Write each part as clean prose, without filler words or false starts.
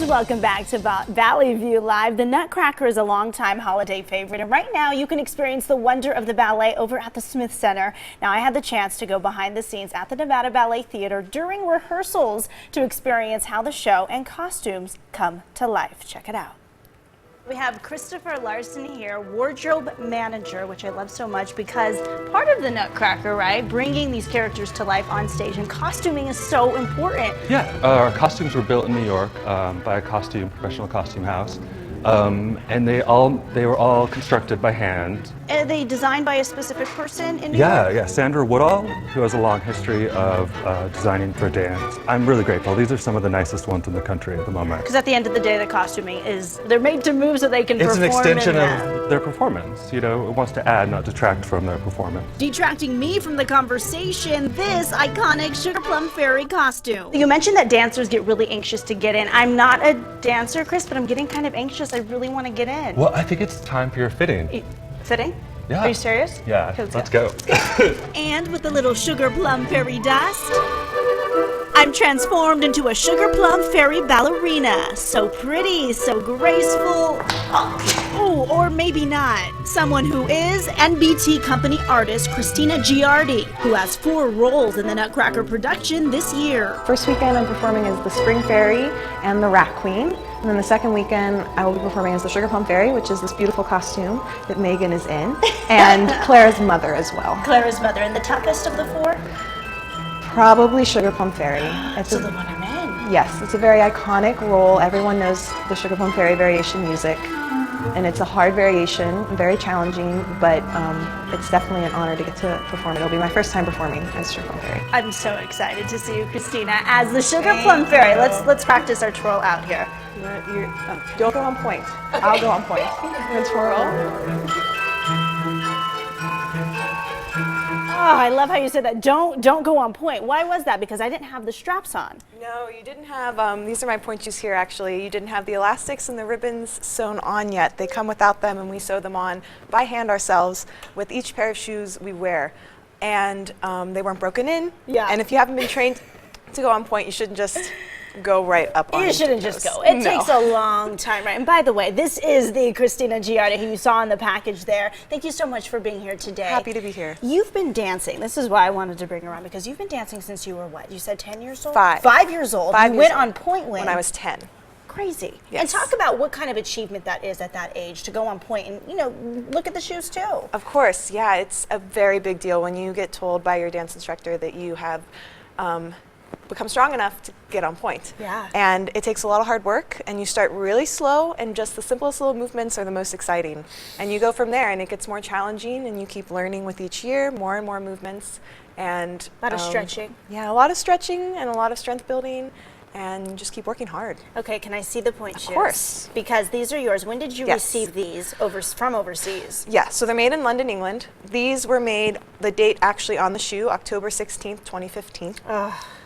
welcome back to Valley View Live. The Nutcracker is a longtime holiday favorite, and right now you can experience the wonder of the ballet over at the Smith Center. Now, I had the chance to go behind the scenes at the Nevada Ballet Theater during rehearsals to experience how the show and costumes come to life. Check it out. We have Christopher Larson here, wardrobe manager, which I love so much because part of the Nutcracker, right, bringing these characters to life on stage, and costuming is so important. Yeah, our costumes were built in New York by a professional costume house, and they were all constructed by hand. Are they designed by a specific person in New York? Yeah, Sandra Woodall, who has a long history of designing for dance. I'm really grateful. These are some of the nicest ones in the country at the moment. Because at the end of the day, the costuming they're made to move so they can perform. It's an extension of their performance. You know, it wants to add, not detract from their performance. Detracting me from the conversation, this iconic Sugar Plum Fairy costume. You mentioned that dancers get really anxious to get in. I'm not a dancer, Chris, but I'm getting kind of anxious. I really want to get in. Well, I think it's time for your fitting. Fitting? Yeah. Are you serious? Yeah, Okay, let's go. And with a little Sugar Plum Fairy dust, I'm transformed into a Sugar Plum Fairy ballerina. So pretty, so graceful. Oh, or maybe not. Someone who is NBT company artist Christina Giardi, who has 4 roles in the Nutcracker production this year. First weekend I'm performing as the Spring Fairy and the Rat Queen. And then the second weekend I will be performing as the Sugar Plum Fairy, which is this beautiful costume that Megan is in, and Clara's mother as well. Clara's mother. And the toughest of the 4? Probably Sugar Plum Fairy. It's the one I'm in. Yes, it's a very iconic role. Everyone knows the Sugar Plum Fairy variation music. And it's a hard variation, very challenging, but it's definitely an honor to get to perform it. It'll be my first time performing as Sugar Plum Fairy. I'm so excited to see you, Christina, as the Sugar Plum Fairy. Let's practice our twirl out here. You'll go on point. Okay. I'll go on point. The twirl. Oh, I love how you said that. Don't go on point. Why was that? Because I didn't have the straps on. No, you didn't have, these are my point shoes here actually. You didn't have the elastics and the ribbons sewn on yet. They come without them, and we sew them on by hand ourselves with each pair of shoes we wear. And they weren't broken in. Yeah. And if you haven't been trained to go on point, you shouldn't just go right up on. You shouldn't just go. It takes a long time, right? And by the way, this is the Christina Giardi who you saw in the package there. Thank you so much for being here today. Happy to be here. You've been dancing. This is why I wanted to bring her on, because you've been dancing since you were what? You said 10 years old? 5. 5 years old. 5 you years went old. on point when I was 10. Crazy. Yes. And talk about what kind of achievement that is at that age, to go on point and, you know, look at the shoes too. Of course, yeah, it's a very big deal when you get told by your dance instructor that you have become strong enough to get on point. Yeah. And it takes a lot of hard work, and you start really slow, and just the simplest little movements are the most exciting. And you go from there, and it gets more challenging, and you keep learning with each year, more and more movements. And A lot of stretching. Yeah, a lot of stretching and a lot of strength building, and just keep working hard. Okay, can I see the point shoes? Of course. Because these are yours. When did you Yes. receive these from overseas? Yeah, so they're made in London, England. These were made, the date actually on the shoe, October 16th, 2015.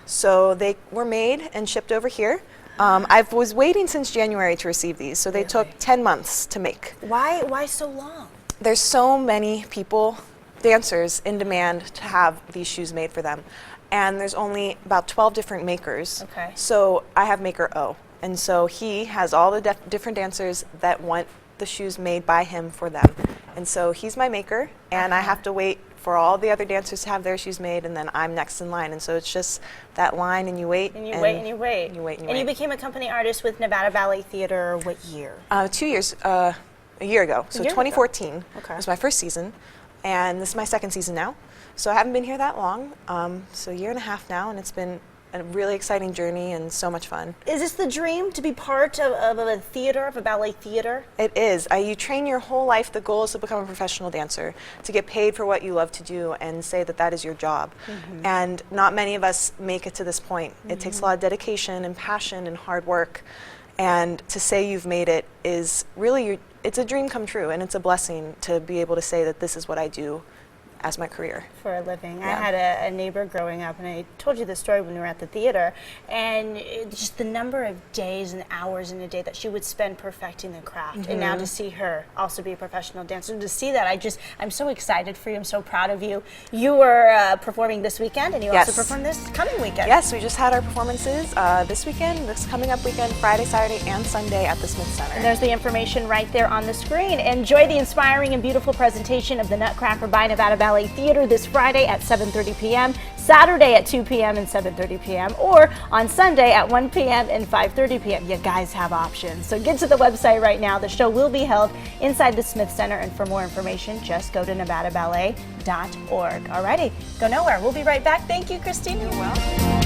So they were made and shipped over here. I was waiting since January to receive these, so they took 10 months to make. Why so long? There's so many people, dancers, in demand to have these shoes made for them. And there's only about 12 different makers. Okay. So I have maker O. And so he has all the different dancers that want the shoes made by him for them. And so he's my maker, and I have to wait for all the other dancers to have their shoes made, and then I'm next in line. And so it's just that line, and you wait. And you wait and you wait. And you wait and you And wait. you became a company artist with Nevada Ballet Theater what year? 2 years, a year ago. So year ago. 2014 Okay. was my first season, and this is my second season now. So I haven't been here that long, so a year and a half now, and it's been a really exciting journey and so much fun. Is this the dream, to be part of a theater, of a ballet theater? It is. You train your whole life. The goal is to become a professional dancer, to get paid for what you love to do and say that that is your job. And not many of us make it to this point. It takes a lot of dedication and passion and hard work. And to say you've made it is really, it's a dream come true, and it's a blessing to be able to say that this is what I do as my career. For a living. I Yeah. had a neighbor growing up, and I told you this story when we were at the theater, and just the number of days and hours in a day that she would spend perfecting the craft. And now to see her also be a professional dancer, to see that, I'm so excited for you. I'm so proud of you. You are performing this weekend, and you Yes. also perform this coming weekend. Yes, we just had our performances this weekend, this coming up weekend, Friday, Saturday, and Sunday at the Smith Center. And there's the information right there on the screen. Enjoy the inspiring and beautiful presentation of the Nutcracker by Nevada Ballet Theater this Friday at 7:30 p.m., Saturday at 2 p.m. and 7:30 p.m., or on Sunday at 1 p.m. and 5:30 p.m. You guys have options. So get to the website right now. The show will be held inside the Smith Center, and for more information, just go to nevadaballet.org. Alrighty, go nowhere. We'll be right back. Thank you, Christine. You're welcome.